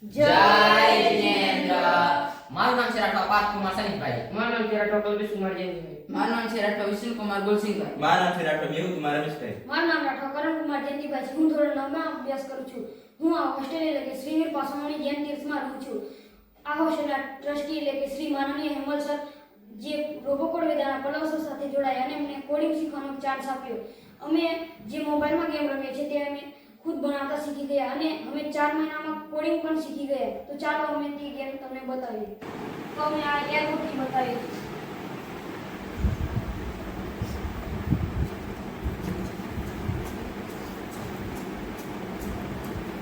જય જિનેન્દ્ર. મારું નામ છે રાઠવા પાર્થ કુમાર સનીભાઈ. મારું નામ છે રાઠવા કલ્પેશ કુમાર જયંતિભાઈ. મારું નામ છે રાઠવા વિષ્ણુ કુમાર ગોલસિંહભાઈ. મારું નામ છે રાઠવા મેહુલ કુમાર રમેશભાઈ. મારું નામ રાઠવા કરણ કુમાર જયંતિભાઈ છે. હું ધોરણ 9 માં અભ્યાસ કરું છું. હું આ હોસ્ટેલ એટલે કે શ્રીનીર પાસવાણી જૈન તીર્થમાં રહું છું. આ હોસ્ટેલના ટ્રસ્ટી એટલે કે શ્રી માનનીય હેમલ સર જે રોબોકોડ વેદાના કલાવસો સાથે જોડાયા અને અમને કોડિંગ શીખવાનો ચાન્સ આપ્યો. અમે જે મોબાઈલમાં ગેમ રમીએ છીએ તે અમે ખુદ બનાવતા શીખી ગયા અને અમે 4 મહિનામાં કોડિંગ પણ શીખી ગયા. તો ચાલો અમે તે ગેમ તમને બતાવીએ. તો અમે આ એરબોટથી બતાવીએ.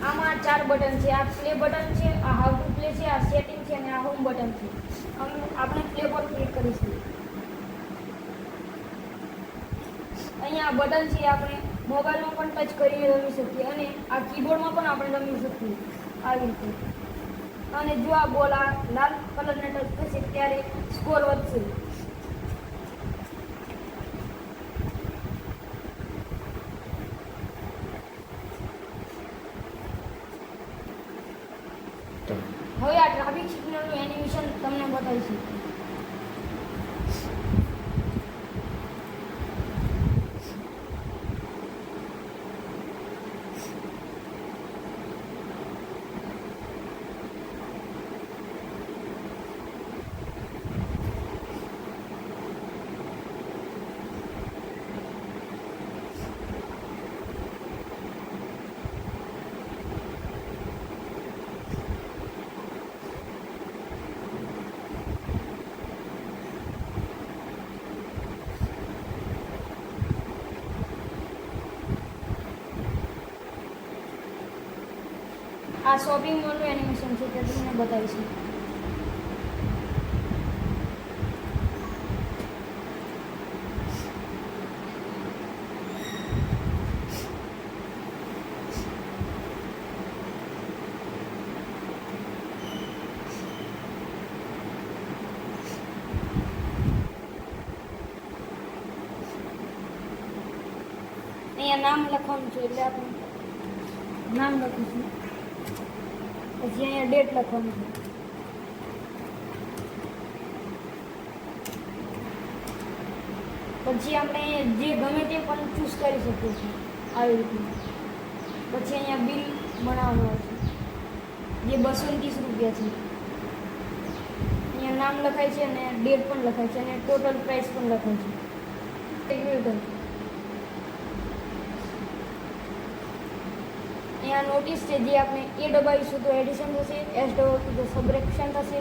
આમાં 4 બટન છે. આ પ્લે બટન છે, આ હાઉ ટુ પ્લે છે, આ સેટિંગ છે અને આ હોમ બટન છે. આપણે પ્લે પર ક્લિક કરીશું. અહીંયા બટન છે, આપણે મોબાઈલમાં પણ ટચ કરીને રમી શકીએ અને આ કીબોર્ડમાં પણ આપણે રમી શકીએ આવી રીતે. અને જો આ બોલ આ લાલ કલરને ટચ થશે ત્યારે સ્કોર વધશે. હવે આ ટ્રાફિક સિગ્નલનું એનિમેશન તમને બતાવીશું. આ શોપિંગ મોલનું એનિમેશન છે તે તમને બતાવીશું. અહીંયા નામ લખવાનું છે એટલે આપણે નામ લખીશું. પછી અહીંયા ડેટ લખવાનું છે. પછી આપણે જે ગમે તે પણ ચૂઝ કરી શકીએ છીએ આવી રીતે. પછી અહીંયા બિલ બનાવવાનું આવશે જે 230 રૂપિયા છે. અહીંયા નામ લખાય છે અને ડેટ પણ લખાય છે અને ટોટલ પ્રાઇસ પણ લખાય છે. અહીંયા નોટિસ છે જે આપણે એ દબાવીશું તો એડિશન થશે, એસ દબાવીશું તો સબટ્રેક્શન થશે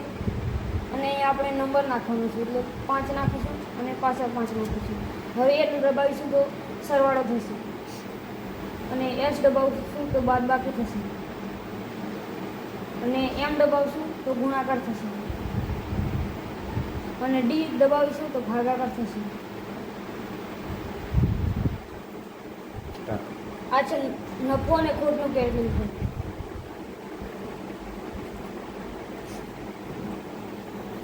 અને અહીંયા આપણે નંબર નાખવાનો છે એટલે 5 નાખીશું અને પાછા 5 નાખીશું. હવે એ દબાવીશું તો સરવાળો થશે અને એસ દબાવીશું તો બાદબાકી થશે અને એમ દબાવીશું તો ગુણાકાર થશે અને ડી દબાવીશું તો ભાગાકાર થશે. આ છે નફો અને ખોટનું કેલ્ક્યુલેશન.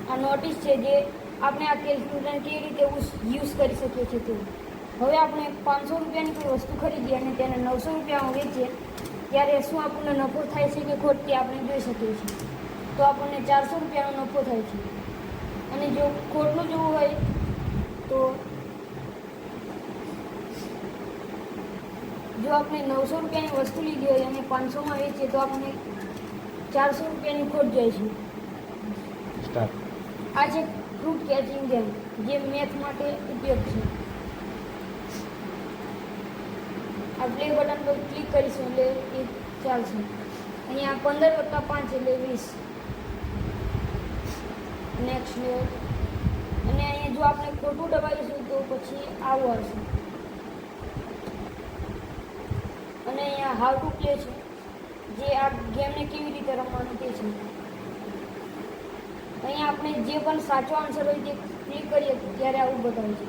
આ નોટિસ છે જે આપણે આ કેલ્ક્યુલેટર કેવી રીતે યુઝ કરી શકીએ છીએ તે. હવે આપણે 500 રૂપિયાની કોઈ વસ્તુ ખરીદીએ અને તેને 900 રૂપિયામાં વેચીએ ત્યારે શું આપણને નફો થાય છે કે ખોટ તે આપણે જોઈ શકીએ છીએ. તો આપણને 400 રૂપિયાનો નફો થાય છે અને જો ખોટનું જોવું હોય તો જો આપણે 900 રૂપિયાની વસ્તુ લીધી હોય અને 500માં વેચીએ તો આપણે 400 રૂપિયાની ખોટ જાય છે. આ છે ફ્રૂટ કેચિંગ ગેમ જે મેથ માટે ઉપયોગ છે. આ પ્લે બટન પર ક્લિક કરીશું એટલે એ ચાલશે. અહીંયા 15 + 5 એટલે 20. Next level. અને અહીંયા જો આપણે ખોટું દબાવીશું તો પછી આવું આવશે. અને અહીંયા હાઉ ટુ પ્લે છે જે આ ગેમને કેવી રીતે રમવાનું તે છે. અહીંયા આપણે જે પણ સાચો આન્સર હોય તે ક્લિક કરીએ ત્યારે આવું બતાવે છે.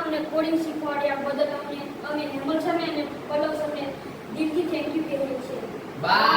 અમને કોડિંગ શીખવાડ્યા બદલ અમે હેમલ સરને અને પલ્લવ સરને દિલથી થેન્ક યુ કહીએ છીએ. બાય.